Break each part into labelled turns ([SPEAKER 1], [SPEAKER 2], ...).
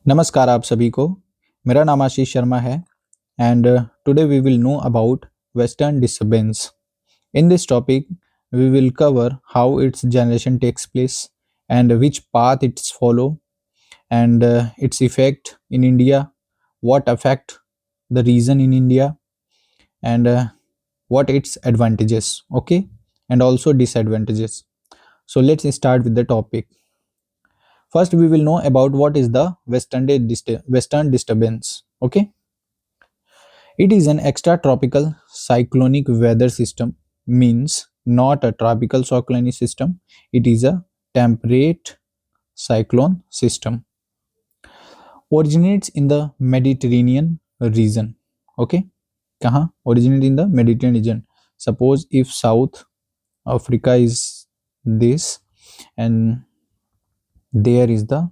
[SPEAKER 1] नमस्कार आप सभी को। मेरा नाम आशीष शर्मा है and today we will know about western disturbance. In this topic we will cover how its generation takes place and which path it's follow and its effect in India, what affect the region in India and what its advantages, okay, and also disadvantages. So let's start with the topic. First we will know about what is the western disturbance, okay. It is an extratropical cyclonic weather system, means not a tropical cyclonic system. It is a temperate cyclone system. Originates in the Mediterranean region. Okay, कहाँ? Originate in the Mediterranean region. Suppose if South Africa is this and there is the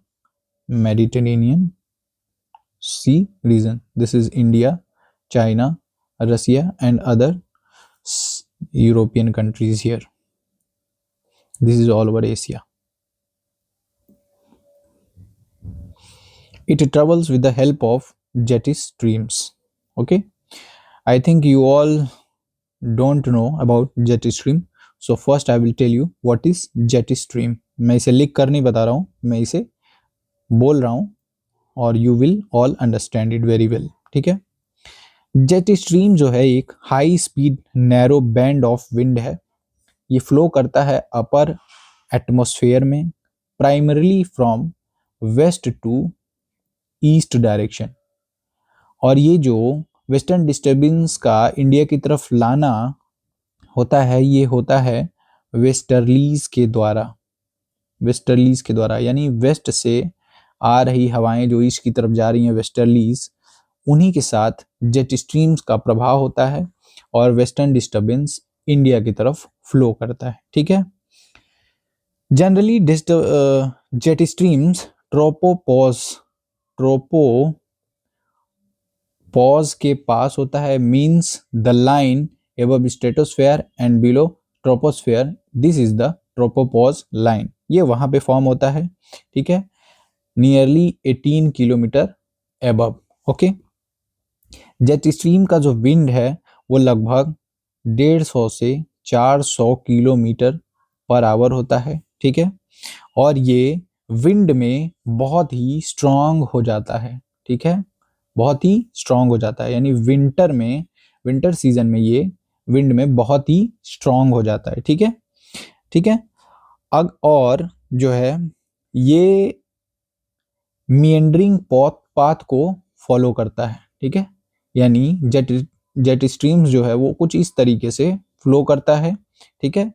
[SPEAKER 1] Mediterranean Sea region. This is India, China, Russia, and other European countries here. This is all over Asia. It travels with the help of jet streams. Okay, I think you all don't know about jet stream. So first I will tell you what is jet stream. मैं इसे लिख कर नहीं बता रहा हूँ, मैं इसे बोल रहा हूँ और you will all understand it very well. ठीक है। जेट स्ट्रीम जो है एक high speed narrow band of wind है। ये फ्लो करता है अपर एटमॉस्फेयर में, primarily from west to east direction. और ये जो वेस्टर्न डिस्टर्बेंस का इंडिया की तरफ लाना होता है, ये होता है वेस्टर्लीज के द्वारा। वेस्टर्लीज के द्वारा यानी वेस्ट से आ रही हवाएं जो ईस्ट की तरफ जा रही हैं, वेस्टर्लीज, उन्हीं के साथ जेट स्ट्रीम्स का प्रभाव होता है और वेस्टर्न डिस्टर्बेंस इंडिया की तरफ फ्लो करता है। ठीक है। जनरली जेट स्ट्रीम्स ट्रोपोपॉज के पास होता है, means the line above stratosphere and below troposphere, this is the tropopause line. ये वहां पे फॉर्म होता है। ठीक है, nearly 18 kilometre above. Okay, jet stream का जो विंड है वो लगभग 150 से 400 किलोमीटर पर आवर होता है। ठीक है, और ये विंड में बहुत ही स्ट्रांग हो जाता है। ठीक है, बहुत ही स्ट्रांग हो जाता है, यानी विंटर सीजन में ये विंड में बहुत ही स्ट्रांग हो जाता है। ठीक है, ठीक है। और जो है ये मिएंडरिंग पाथ को फॉलो करता है। ठीक है, यानी जेट स्ट्रीम्स जो है वो कुछ इस तरीके से फ्लो करता है। ठीक है,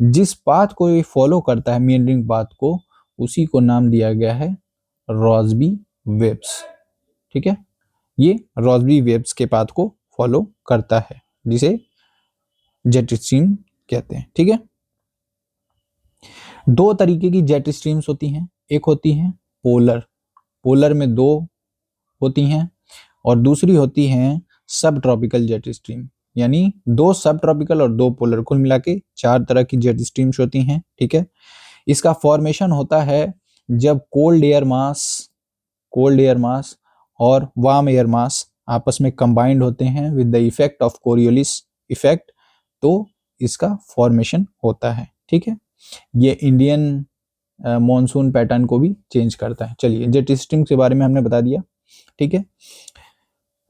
[SPEAKER 1] जिस पाथ को ये फॉलो करता है, मिएंडरिंग पाथ को, उसी को नाम दिया गया है रॉसबी वेव्स। ठीक है, ये रॉसबी वेव्स के पाथ को फॉलो करता है, जिसे जेट स्ट्रीम कहते हैं। ठीक है, दो तरीके की जेट स्ट्रीम्स होती हैं। एक होती है पोलर में दो होती हैं, और दूसरी होती हैं सब ट्रॉपिकल जेट स्ट्रीम, यानी दो सब ट्रॉपिकल और दो पोलर, कुल मिला के 4 तरह की जेट स्ट्रीम्स होती हैं। ठीक है, इसका फॉर्मेशन होता है जब कोल्ड एयर मास और वार्म एयर मास आपस में कंबाइंड होते हैं with the effect of Coriolis effect, तो इसका फॉर्मेशन होता है। ठीक है, ये इंडियन मॉनसून पैटर्न को भी चेंज करता है। चलिए, जेट स्ट्रीम के बारे में हमने बता दिया। ठीक है,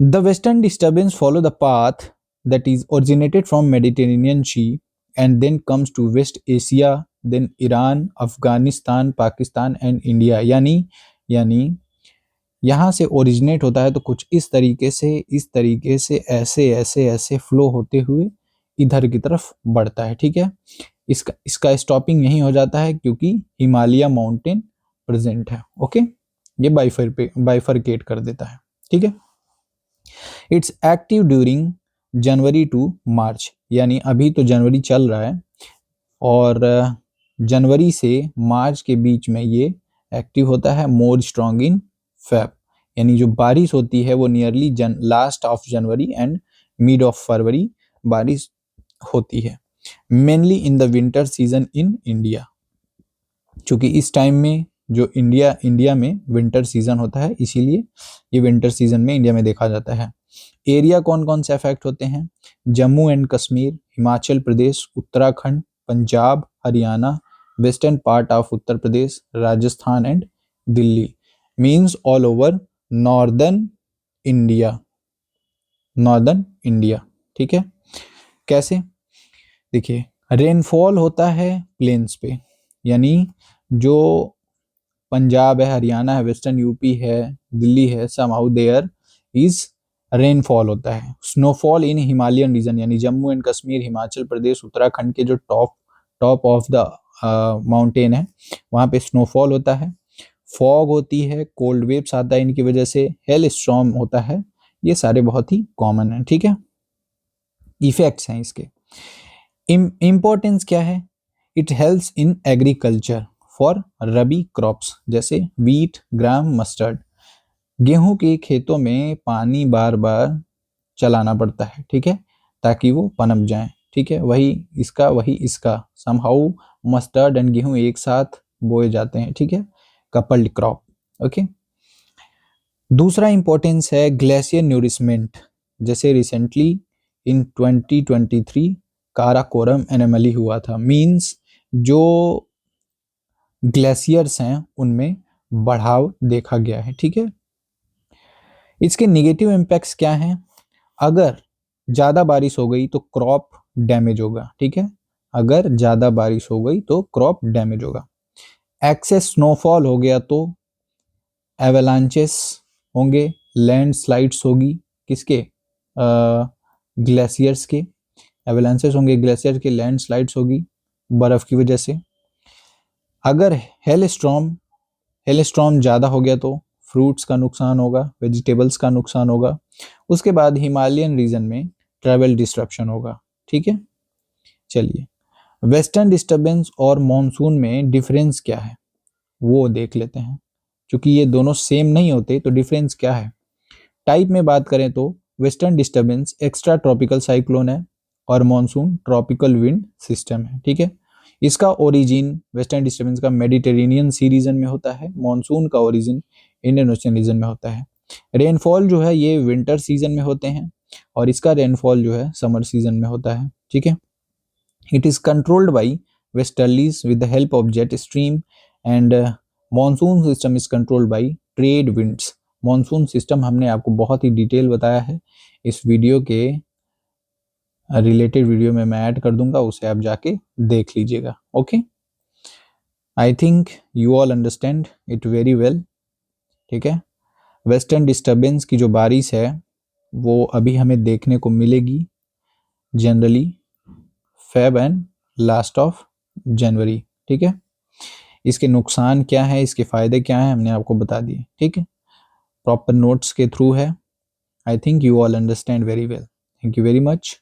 [SPEAKER 1] the western disturbance follow the path that is originated from Mediterranean Sea and then comes to West Asia, then Iran, Afghanistan, Pakistan and India. यानी यहाँ से ओरिजिनेट होता है तो कुछ इस तरीके से ऐसे फ्लो होते हुए इधर की तरफ बढ़ता है। ठीक है, इसका स्टॉपिंग यहीं हो जाता है क्योंकि हिमालय माउंटेन प्रेजेंट है। ओके, ये बाइफरकेट कर देता है। ठीक है, it's active during January to March, यानी अभी तो जनवरी चल रहा है और जनवरी से मार्च के बीच में ये एक्टिव होता है। मोर स्ट्रॉन्ग इन फेब, यानी जो बारिश होती है वो nearly last of January and mid of February बारिश होती है, mainly in the winter season in India. चूंकि इस टाइम में जो इंडिया में विंटर सीजन होता है, इसीलिए ये विंटर सीजन में इंडिया में देखा जाता है। एरिया कौन कौन से अफेक्ट होते हैं? Jammu and Kashmir, Himachal Pradesh, Uttarakhand, Punjab, Haryana, western part of Uttar Pradesh, Rajasthan and Delhi. Means all over northern India, northern India. ठीक है, कैसे? देखिए, रेनफॉल होता है प्लेन्स पे, यानी जो पंजाब है, हरियाणा है, वेस्टर्न यूपी है, दिल्ली है, समहाउ देयर इज रेनफॉल होता है। स्नोफॉल इन हिमालयन रीजन, यानी जम्मू एंड कश्मीर, हिमाचल प्रदेश, उत्तराखंड के जो टॉप ऑफ द माउंटेन है, वहाँ पे स्नोफॉल होता है। फॉग होती है, कोल्ड वेव्स आता है इनकी वजह से, हेल स्टॉर्म होता है, ये सारे बहुत ही कॉमन हैं। ठीक है, इफेक्ट्स हैं इसके। इम्पोर्टेंस क्या है? It helps in agriculture for rabi crops, जैसे वीट, ग्राम, मस्टर्ड। गेहूं के खेतों में पानी बार बार चलाना पड़ता है, ठीक है, ताकि वो पनप जाए। ठीक है, वही इसका समहाउ मस्टर्ड एंड गेहूं एक साथ बोए जाते हैं। ठीक है, कपल्ड क्रॉप। ओके, दूसरा इंपॉर्टेंस है ग्लेशियर न्यूरिशमेंट, जैसे रिसेंटली इन 2023 काराकोरम एनोमली हुआ था। मींस जो ग्लेशियर्स हैं उनमें बढ़ाव देखा गया है। ठीक है, इसके नेगेटिव इम्पैक्ट्स क्या हैं? अगर ज़्यादा बारिश हो गई तो क्रॉप डैमेज होगा। ठीक है, अगर ज़्यादा बारिश हो गई तो क्रॉप डैमेज होगा। एक्सेस स्नोफॉल हो गया तो एवलांचेस होंगे, लैंडस्लाइड्स होगी, किसके? ग्लेशियर्स के। एवलांचेस होंगे ग्लेशियर के, लैंडस्लाइड्स होगी बर्फ़ की वजह से। अगर हेल स्टॉर्म ज़्यादा हो गया तो फ्रूट्स का नुकसान होगा, वेजिटेबल्स का नुकसान होगा। उसके बाद हिमालयन रीजन में ट्रैवल डिस्ट्रप्शन होगा। ठीक है, चलिए, वेस्टर्न डिस्टर्बेंस और मॉनसून में डिफरेंस क्या है वो देख लेते हैं। क्योंकि ये दोनों सेम नहीं होते तो डिफरेंस क्या है? टाइप में बात करें तो western disturbance extra tropical cyclone है और मॉनसून ट्रॉपिकल विंड सिस्टम है। ठीक है, इसका ओरिजिन वेस्टर्न डिस्टर्बेंस का मेडिटेरेनियन सी रीजन में होता है, मॉनसून का ओरिजिन इंडियन ओशन रीजन में होता है। रेनफॉल जो है ये विंटर सीजन में होते हैं और इसका रेनफॉल जो है समर सीजन में होता है। ठीक है, it is controlled by westerlies with the help of jet stream and monsoon system is controlled by trade winds. Monsoon system हमने आपको बहुत ही डिटेल बताया है, इस वीडियो के रिलेटेड वीडियो में मैं ऐड कर दूंगा, उसे आप जाके देख लीजिएगा। Okay, I think you all understand it very well. ठीक है, वेस्टर्न डिस्टर्बेंस की जो बारिश है वो अभी हमें देखने को मिलेगी generally Feb and last of January. ठीक है, इसके नुकसान क्या है, इसके फायदे क्या हैं, हमने आपको बता दिए। ठीक है, प्रॉपर नोट्स के थ्रू है। I think you all understand very well. Thank you very much.